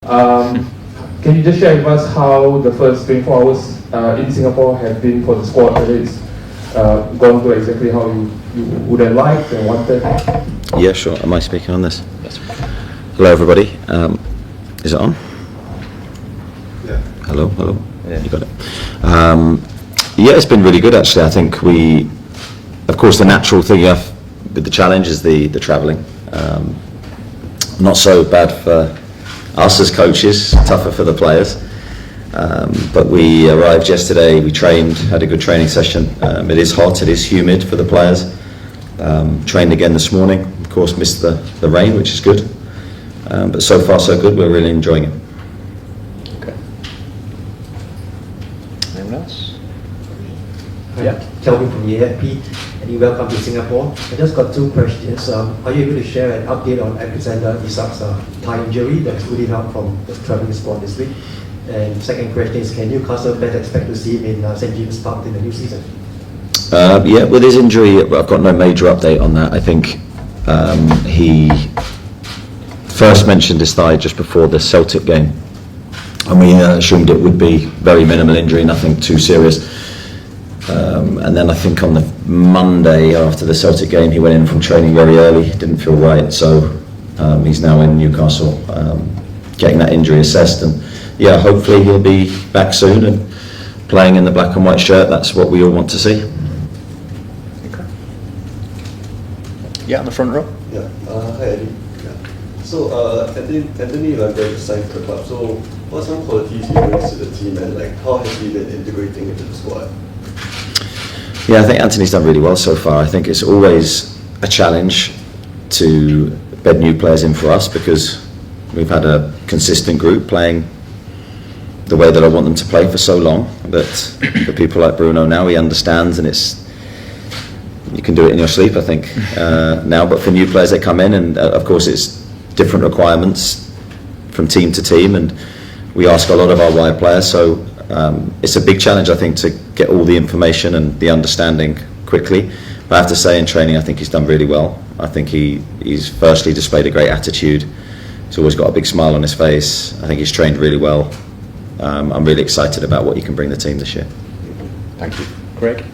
Can you just share with us how the first 24 hours in Singapore have been for the squad? Whether it's gone to exactly how you would have liked and wanted? Yeah, sure. Am I speaking on this? Yes. Hello, everybody. Is it on? Yeah. Hello. Yeah. You got it. Yeah, it's been really good actually. I think of course, the natural thing you have with the challenge is the travelling. Not so bad for us as coaches, tougher for the players. But we arrived yesterday, we trained, had a good training session. It is hot, it is humid for the players. Trained again this morning, of course missed the rain, which is good. But so far so good, we're really enjoying it. Okay. Anyone else? Yeah. Kelvin from EFP, and welcome to Singapore. I just got two questions. Are you able to share an update on Alexander Isak's thigh injury that's ruling out from the travelling squad this week? And second question is, can Newcastle better expect to see him in St James Park in the new season? Yeah, with his injury, I've got no major update on that. I think he first mentioned his thigh just before the Celtic game, and we assumed it would be very minimal injury, nothing too serious. And then I think on the Monday after the Celtic game, he went in from training very early, didn't feel right, so he's now in Newcastle getting that injury assessed, and yeah, hopefully he'll be back soon and playing in the black and white shirt. That's what we all want to see. Okay. Yeah, in the front row. Yeah, hi Eddie. Yeah. So Anthony Isak signed for the club. So what are some qualities he brings to the team, and how has he been integrating into the squad? Yeah, I think Anthony's done really well so far. I think it's always a challenge to bed new players in for us because we've had a consistent group playing the way that I want them to play for so long, that for people like Bruno now, he understands, and you can do it in your sleep, I think, now. But for new players that come in, and of course it's different requirements from team to team, and we ask a lot of our wide players, so it's a big challenge, I think, to get all the information and the understanding quickly. But I have to say, in training, I think he's done really well. I think he's firstly displayed a great attitude. He's always got a big smile on his face. I think he's trained really well. I'm really excited about what he can bring the team this year. Thank you. Craig?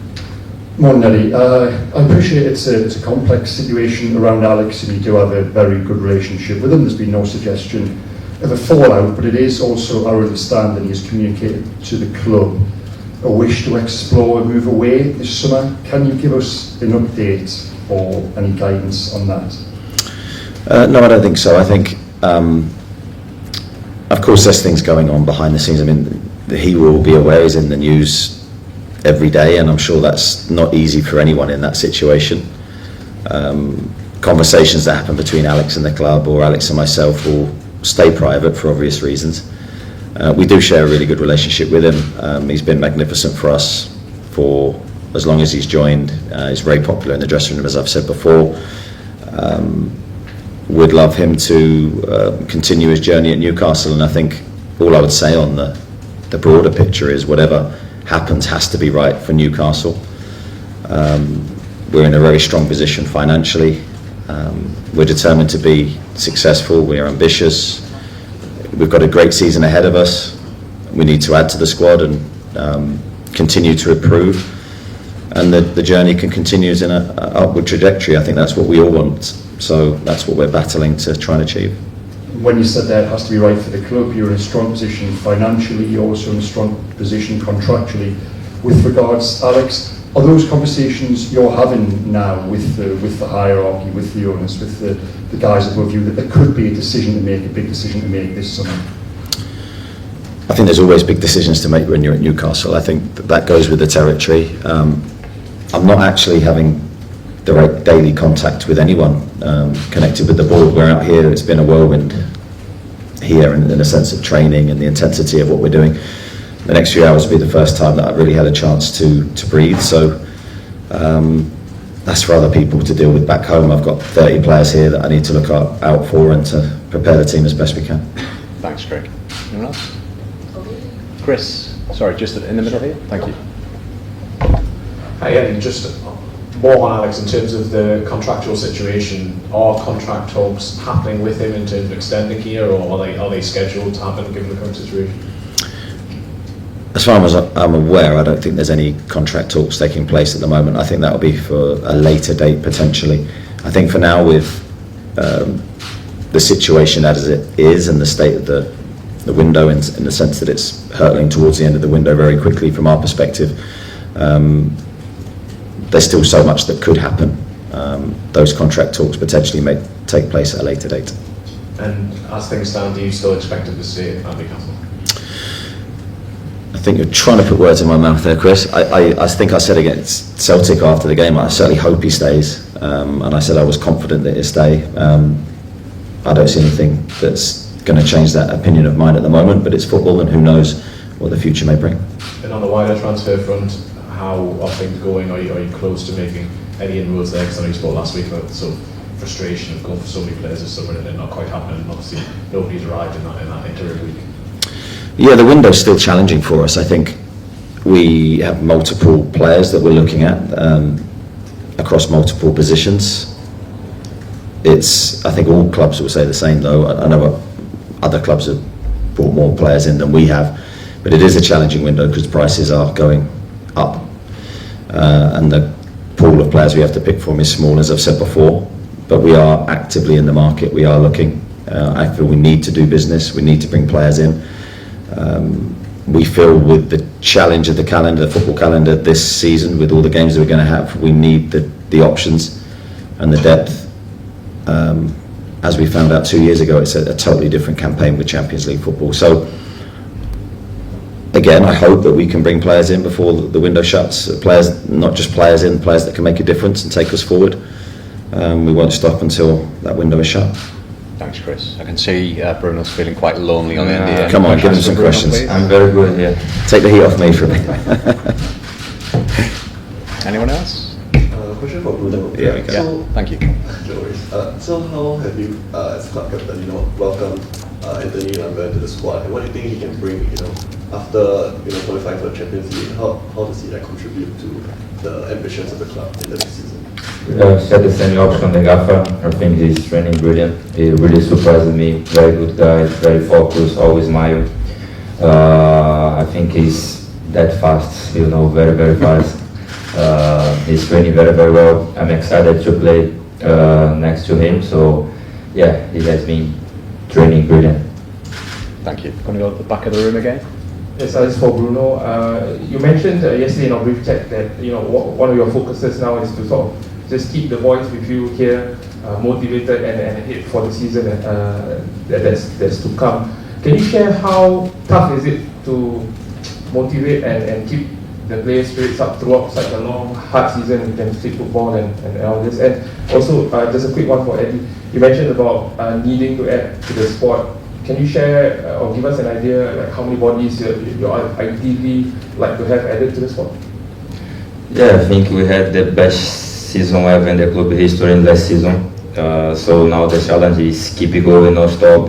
Morning, Eddie. I appreciate it's a complex situation around Alex, and you do have a very good relationship with him. There's been no suggestion of a fallout, but it is also our understanding he has communicated to the club a wish to explore a move away this summer. Can you give us an update or any guidance on that? No, I don't think so. I think, of course, there's things going on behind the scenes. I mean, he will be aware, he's in the news every day, and I'm sure that's not easy for anyone in that situation. Conversations that happen between Alex and the club, or Alex and myself, will stay private for obvious reasons. We do share a really good relationship with him. He's been magnificent for us for as long as he's joined. He's very popular in the dressing room, as I've said before. Would love him to continue his journey at Newcastle, and I think all I would say on the broader picture is whatever happens has to be right for Newcastle. We're in a very strong position financially. We're determined to be successful. We are ambitious. We've got a great season ahead of us. We need to add to the squad and continue to improve, and the journey can continue in an upward trajectory. I think that's what we all want. So that's what we're battling to try and achieve. When you said that it has to be right for the club, you're in a strong position financially, you're also in a strong position contractually. With regards, Alex, are those conversations you're having now with the hierarchy, with the owners, with the guys above you, that there could be a decision to make, a big decision to make this summer? I think there's always big decisions to make when you're at Newcastle. I think that goes with the territory. I'm not actually having direct daily contact with anyone connected with the board. We're out here, it's been a whirlwind here in a sense of training and the intensity of what we're doing. The next few hours will be the first time that I've really had a chance to breathe, so that's for other people to deal with back home. I've got 30 players here that I need to look out for and to prepare the team as best we can. Thanks, Craig. Anyone else? Chris, sorry, just in the middle here. Thank you. Hi, Eddie. Just more on Alex in terms of the contractual situation. Are contract talks happening with him in terms of extending here, or are they scheduled to happen given the current situation? As far as I'm aware, I don't think there's any contract talks taking place at the moment. I think that will be for a later date potentially. I think for now, with the situation as it is and the state of the window in the sense that it's hurtling towards the end of the window very quickly from our perspective, there's still so much that could happen. Those contract talks potentially may take place at a later date. And as things stand, do you still expect him to stay at Newcastle? I think you're trying to put words in my mouth there, Chris. I think I said against Celtic after the game, I certainly hope he stays, and I said I was confident that he'd stay. I don't see anything that's going to change that opinion of mine at the moment, but it's football and who knows what the future may bring. And on the wider transfer front, how are things going? Are you close to making any inroads there? Because I know you spoke last week about sort of frustration of going for so many players this summer and it not quite happening. Obviously, nobody's arrived in that interim week. Yeah, the window's still challenging for us. I think we have multiple players that we're looking at across multiple positions. I think all clubs will say the same though. I know other clubs have brought more players in than we have, but it is a challenging window because prices are going up and the pool of players we have to pick from is small, as I've said before, but we are actively in the market. We are looking. I feel we need to do business. We need to bring players in. We feel with the challenge of the calendar, the football calendar this season, with all the games that we're going to have, we need the options and the depth. As we found out 2 years ago, it's a totally different campaign with Champions League football. So again, I hope that we can bring players in before the window shuts. Players, not just players in, players that can make a difference and take us forward. We won't stop until that window is shut. Thanks, Chris. I can see Bruno's feeling quite lonely on the end here. Come on, give him some questions. Please. I'm very good here. Take the heat off me for a minute. Anyone else? Question for Bruno. Yeah, we go. So, Thank you. no worries. So how have you, as club captain, welcomed Anthony Lambert to the squad, and what do you think he can bring, after qualifying for the Champions League? How does he contribute to the ambitions of the club in the next season? Said the same option, the Gaffer. I think he's training brilliant. He really surprised me. Very good guy, very focused, always smile. I think he's that fast, very, very fast. He's training very, very well. I'm excited to play next to him. So, yeah, he has been training brilliant. Thank you. Going to go to the back of the room again? Yes, this is for Bruno. You mentioned yesterday in our brief chat that one of your focuses now is to sort of just keep the boys with you here, motivated and ahead for the season that's to come. Can you share how tough is it to motivate and keep the players' spirits up throughout such a long, hard season in terms of football and all this? And also, just a quick one for Eddie. You mentioned about needing to add to the squad. Can you share or give us an idea like how many bodies you ideally like to have added to the squad? Yeah, I think we had the best season ever in the club history in last season. So now the challenge is keep it going, not stop.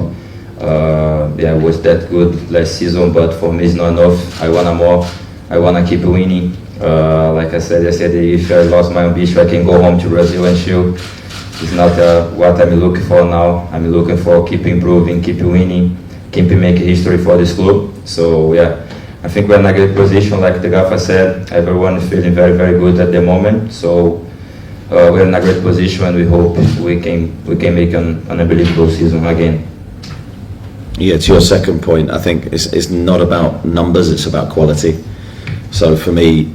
It was that good last season, but for me it's not enough. I want more. I want to keep winning. Like I said yesterday, if I lost my ambition, I can go home to Brazil and chill. It's not what I'm looking for now. I'm looking for keep improving, keep winning, keep making history for this club. So yeah, I think we're in a great position. Like the Gaffer said, everyone is feeling very, very good at the moment. So we're in a great position, and we hope we can make an unbelievable season again. Yeah, to your second point, I think it's not about numbers, it's about quality. So for me,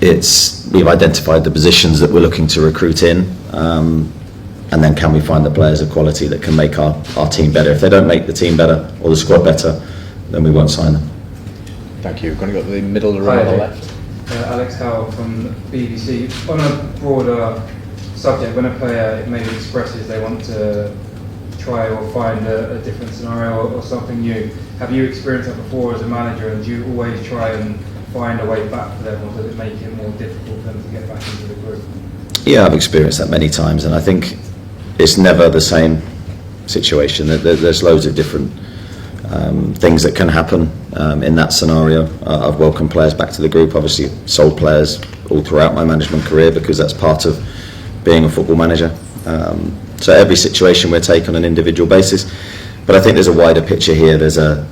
we've identified the positions that we're looking to recruit in, and then can we find the players of quality that can make our team better? If they don't make the team better or the squad better, then we won't sign them. Thank you. Going to go to the middle of the room on the left. Alex Howe from BBC. On a broader subject, when a player maybe expresses they want to try or find a different scenario or something new, have you experienced that before as a manager, and do you always try and find a way back for them, or does it make it more difficult for them to get back into the group? Yeah, I've experienced that many times, and I think it's never the same situation. There's loads of different things that can happen in that scenario. I've welcomed players back to the group, obviously sold players all throughout my management career, because that's part of being a football manager. So every situation we're taking on an individual basis, but I think there's a wider picture here. There's a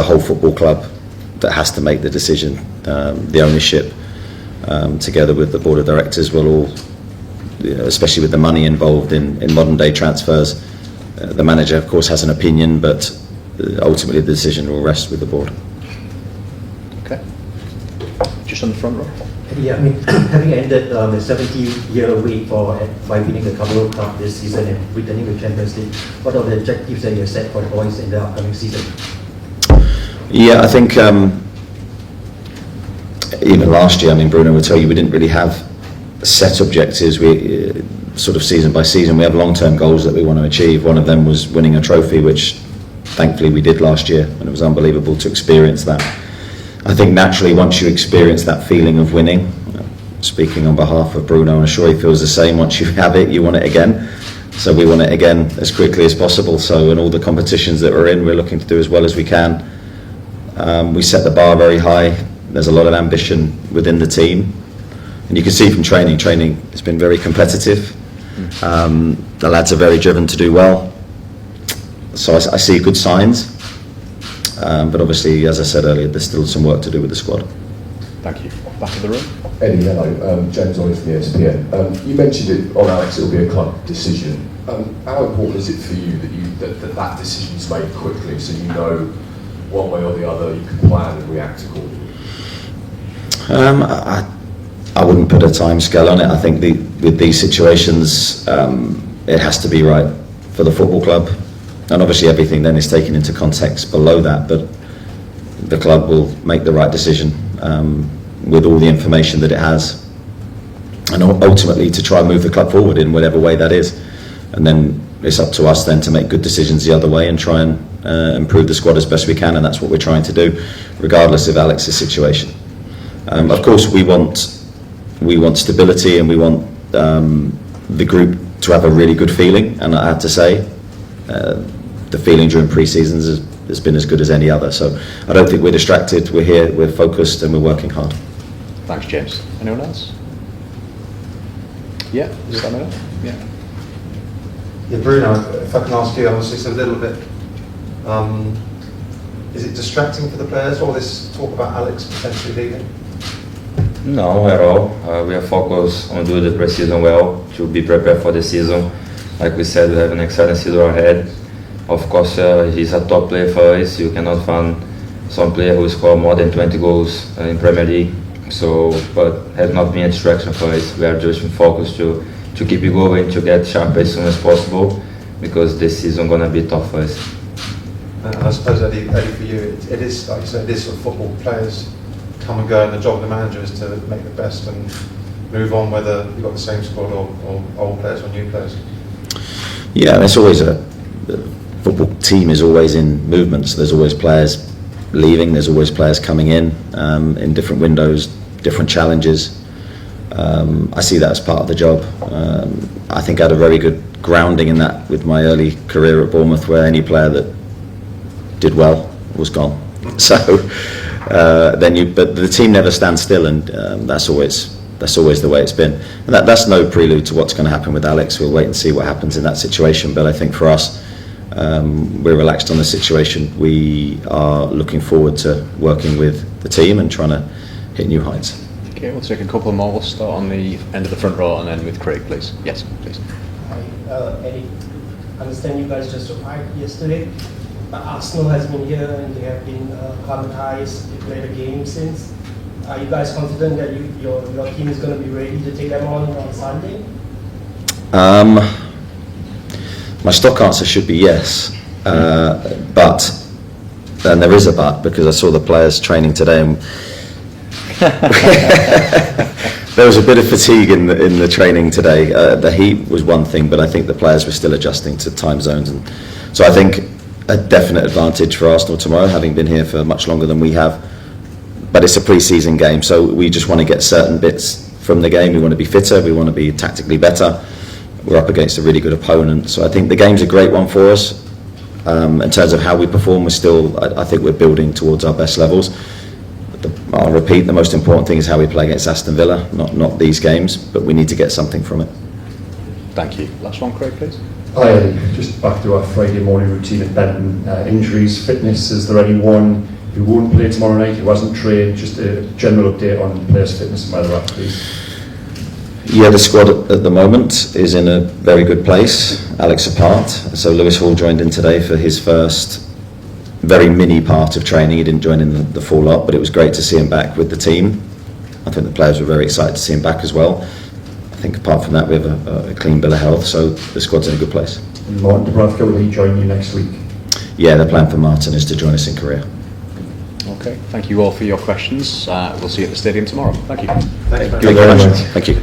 whole football club that has to make the decision. The ownership, together with the board of directors, will all, especially with the money involved in modern day transfers, the manager of course has an opinion, but ultimately the decision will rest with the board. Okay. Just on the front row. Yeah, I mean, having ended the 70-year wait by winning the Carabao Cup this season and returning to Champions League, what are the objectives that you have set for the boys in the upcoming season? Yeah, I think even last year, I mean, Bruno would tell you, we didn't really have set objectives. We sort of season by season, we have long-term goals that we want to achieve. One of them was winning a trophy, which thankfully we did last year, and it was unbelievable to experience that. I think naturally, once you experience that feeling of winning, speaking on behalf of Bruno, I'm sure he feels the same. Once you have it, you want it again. So we want it again as quickly as possible. So in all the competitions that we're in, we're looking to do as well as we can. We set the bar very high. There's a lot of ambition within the team, and you can see from training has been very competitive. The lads are very driven to do well, so I see good signs, but obviously, as I said earlier, there's still some work to do with the squad. Thank you. Back of the room. Eddie, hello. James Ollie from the ESPN. You mentioned it on Alex, it'll be a club decision. How important is it for you that decision is made quickly, so you know one way or the other, you can plan and react accordingly? I wouldn't put a time scale on it. I think with these situations, it has to be right for the football club, and obviously everything then is taken into context below that, but the club will make the right decision with all the information that it has, and ultimately to try and move the club forward in whatever way that is. And then it's up to us then to make good decisions the other way and try and improve the squad as best we can, and that's what we're trying to do, regardless of Alex's situation. Of course, we want stability, and we want the group to have a really good feeling. And I have to say, the feeling during pre-seasons has been as good as any other. So I don't think we're distracted. We're here, we're focused, and we're working hard. Thanks, James. Anyone else? Yeah, is that enough? Yeah. Yeah, Bruno, if I can ask you, obviously it's a little bit, is it distracting for the players, all this talk about Alex potentially leaving? No, at all. We are focused on doing the pre-season well, to be prepared for the season. Like we said, we have an exciting season ahead. Of course, he's a top player for us. You cannot find some player who score more than 20 goals in Premier League. So, but has not been a distraction for us. We are just focused to keep it going, to get sharp as soon as possible, because this season gonna be tough for us. And I suppose, Eddie, for you, it is, like you said, it is sort of football players come and go, and the job of the manager is to make the best and move on, whether you've got the same squad or old players or new players. Yeah, there's always the football team is always in movement, so there's always players leaving, there's always players coming in different windows, different challenges. I see that as part of the job. I think I had a very good grounding in that with my early career at Bournemouth, where any player that did well was gone. So but the team never stands still, and that's always the way it's been. And that's no prelude to what's going to happen with Alex. We'll wait and see what happens in that situation. But I think for us, we're relaxed on the situation. We are looking forward to working with the team and trying to hit new heights. Okay, we'll take a couple more. We'll start on the end of the front row and then with Craig, please. Yes, please. Hi, Eddie. I understand you guys just arrived yesterday. Arsenal has been here and they have been acclimatized. They played a game since. Are you guys confident that your team is going to be ready to take them on Sunday? My stock answer should be yes, but, and there is a but, because I saw the players training today, and there was a bit of fatigue in the training today. The heat was one thing, but I think the players were still adjusting to time zones, and so I think a definite advantage for Arsenal tomorrow, having been here for much longer than we have. But it's a pre-season game, so we just want to get certain bits from the game. We want to be fitter, we want to be tactically better. We're up against a really good opponent, so I think the game's a great one for us. In terms of how we perform, I think we're building towards our best levels. I'll repeat, the most important thing is how we play against Aston Villa, not these games, but we need to get something from it. Thank you. Last one, Craig, please. Hi Eddie, just back to our Friday morning routine at Benton. Injuries, fitness, is there anyone who won't play tomorrow night, who hasn't trained? Just a general update on players' fitness and where they're at, please. Yeah, the squad at the moment is in a very good place, Alex apart. So Lewis Hall joined in today for his first very mini part of training. He didn't join in the full lot, but it was great to see him back with the team. I think the players were very excited to see him back as well. I think apart from that, we have a clean bill of health, so the squad's in a good place. And Martin Dubravka, will he join you next week? Yeah, the plan for Martin is to join us in Korea. Okay, thank you all for your questions. We'll see you at the stadium tomorrow. Thank you. Thanks, Thank you very much. Thank you.